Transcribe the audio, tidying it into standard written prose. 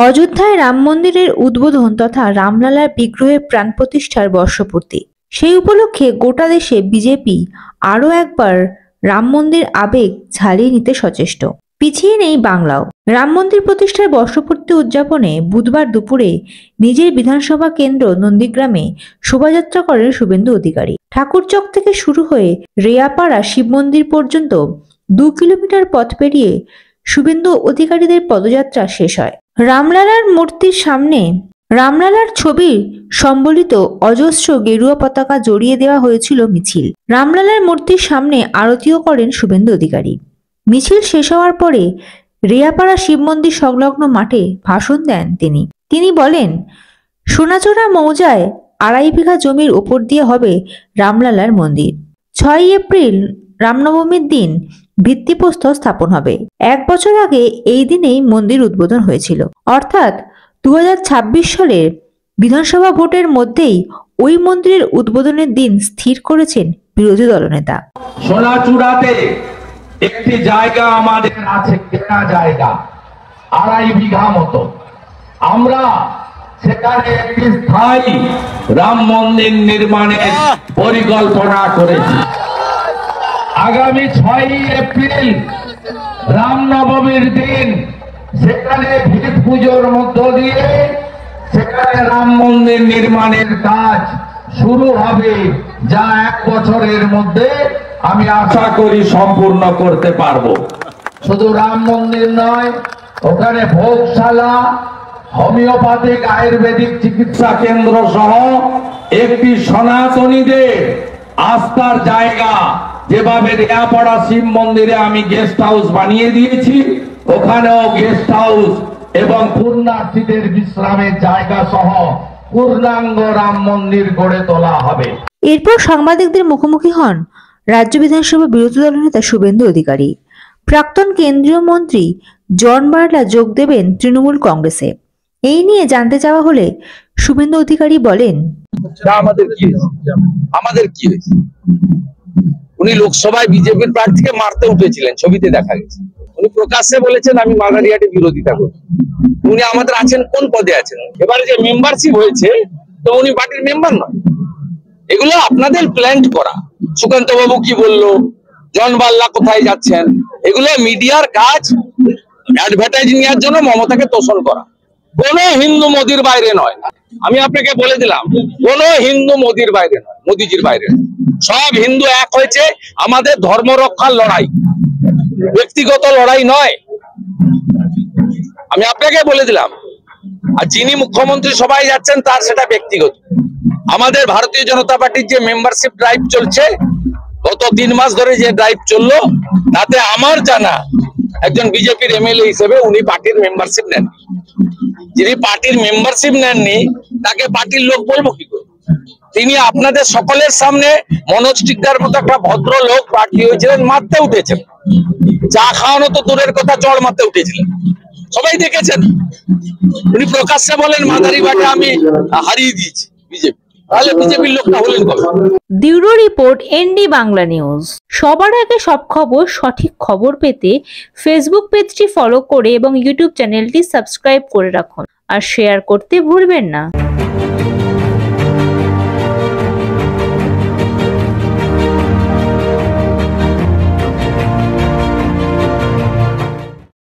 অযোধ্যায় রাম মন্দিরের উদ্বোধন তথা রামলালার বিগ্রহের প্রাণ প্রতিষ্ঠার বর্ষপূর্তি। সেই উপলক্ষে গোটা দেশে বিজেপি আরও একবার রাম মন্দির আবেগ ঝালিয়ে নিতে সচেষ্ট। পিছিয়ে নেই বাংলাও। রাম মন্দির প্রতিষ্ঠার বর্ষপূর্তি উদযাপনে বুধবার দুপুরে নিজের বিধানসভা কেন্দ্র নন্দীগ্রামে শোভাযাত্রা করেন শুভেন্দু অধিকারী। ঠাকুরচক থেকে শুরু হয়ে রেয়াপাড়া শিব মন্দির পর্যন্ত 2 কিলোমিটার পথ পেরিয়ে শুভেন্দু অধিকারীদের পদযাত্রা শেষ হয়। রামলালার মূর্তির সামনে রামলালার ছবি সম্বলিত অজস্র গেরুয়া পতাকা জড়িয়ে দেওয়া হয়েছিল মিছিল। রামলালার মূর্তির সামনে আরতিও করেন শুভেন্দু অধিকারী। মিছিল শেষ হওয়ার পরে রেয়াপাড়া শিব মন্দির সংলগ্ন মাঠে ভাষণ দেন তিনি বলেন, সোনাচূড়া মৌজায় 2.5 বিঘা জমির ওপর দিয়ে হবে রামলালার মন্দির। 6 এপ্রিল রামনবমীর দিন ভিত্তিপ্রস্তর স্থাপন হবে। 1 বছর আগে এই দিনেই মন্দির উদ্বোধন হয়েছিল, অর্থাৎ 2026 সালের বিধানসভা ভোটের মধ্যেই ওই মন্দিরের উদ্বোধনের দিন স্থির করেছেন বিরোধী দলনেতা। সোনাচূড়াতে একটি জায়গা আমাদের আছে, কেনা জায়গা 2.5 বিঘা মতো। আমরা সেখানে একটি স্থায়ী রাম মন্দির নির্মাণের পরিকল্পনা করেছি। আগামী 6 এপ্রিল রামনবমীর দিন সেখানে ভিত পুজোর মধ্য দিয়ে সেখানে রাম মন্দির নির্মাণের কাজ শুরু হবে, যা 1 বছরের মধ্যে আমি আশা করি সম্পূর্ণ করতে পারবো। শুধু রাম মন্দির নয়, ওখানে ভোগশালা, হোমিওপ্যাথিক আয়ুর্বেদিক চিকিৎসা কেন্দ্র সহ একটি সনাতনীদের আস্থার জায়গা, যেভাবে রেয়াপাড়া শিব মন্দিরে আমি গেস্ট হাউস বানিয়ে দিয়েছি, ওখানেও গেস্ট হাউস এবং পুণ্যার্থীদের বিশ্রামের জায়গা সহ পূর্ণাঙ্গ রাম মন্দির গড়ে তোলা হবে। এরপর সাংবাদিকদের মুখোমুখি হন রাজ্য বিধানসভা বিরোধী দলনেতা শুভেন্দু অধিকারী। প্রাক্তন কেন্দ্রীয় মন্ত্রী জন বার্লা যোগ দেবেন তৃণমূল কংগ্রেসে। এই নিয়ে জানতে চাওয়া হলে শুভেন্দু অধিকারী বলেন, আমাদের কি হয়েছে? উনি লোকসভায় বিজেপির প্রার্থীকে মারতে উঠেছিলেন, ছবিতে দেখা গেছে। উনি প্রকাশ্যে বলেছেন আমি মাদারিহাটে বিরোধিতা করি। উনি আমাদের আছেন কোন পদে আছেন? এবারে যে মেম্বারশিপ হয়েছে, তো উনি পার্টির মেম্বার নয়। এগুলো আপনাদের প্ল্যান করা। সুকান্ত বাবু কি বললো, জন বাল্লা কোথায় যাচ্ছেন, এগুলো মিডিয়ার কাজ। অ্যাডভার্টাইজ নেওয়ার জন্য মমতাকে তোষণ করা। কোন হিন্দু মোদির বাইরে নয়। আমি আপনাকে বলে দিলাম, কোন হিন্দু মোদির বাইরে নয়, মোদিজির বাইরে। সব হিন্দু এক হয়েছে। আমাদের ধর্ম রক্ষার লড়াই, ব্যক্তিগত লড়াই নয়। আমি আপনাকে বলে দিলাম। আর যিনি মুখ্যমন্ত্রী সবাই যাচ্ছেন তার সেটা ব্যক্তিগত। আমাদের ভারতীয় জনতা পার্টির যে মেম্বারশিপ ড্রাইভ চলছে, গত 3 মাস ধরে যে ড্রাইভ চললো, তাতে আমার জানা একজন বিজেপির এমএলএ হিসেবে উনি পার্টির মেম্বারশিপ নেননি। যিনি পার্টির মেম্বারশিপ নেননি তাকে পার্টির লোক বলবো কি করে? তিনি আপনাদের সকলের সামনে মনোজ টিকদার মতো একটা ভদ্র লোক প্রার্থী হয়েছিলেন, মারতে উঠেছেন। চা খাওয়ানো তো দূরের কথা, চড় মারতে উঠেছিলেন, সবাই দেখেছেন। উনি প্রকাশ্যে বলেন মাদারিহাটে আমি হারিয়ে দিয়েছি বিজেপি। তাহলে বিজেপির লোকটা হলেন কবে? Bureau report, ND Bangla news. সবার আগে সব খবর, সঠিক খবর পেতে ফেসবুক পেজটি ফলো করে এবং ইউটিউব চ্যানেলটি সাবস্ক্রাইব করে রাখুন আর শেয়ার করতে ভুলবেন না।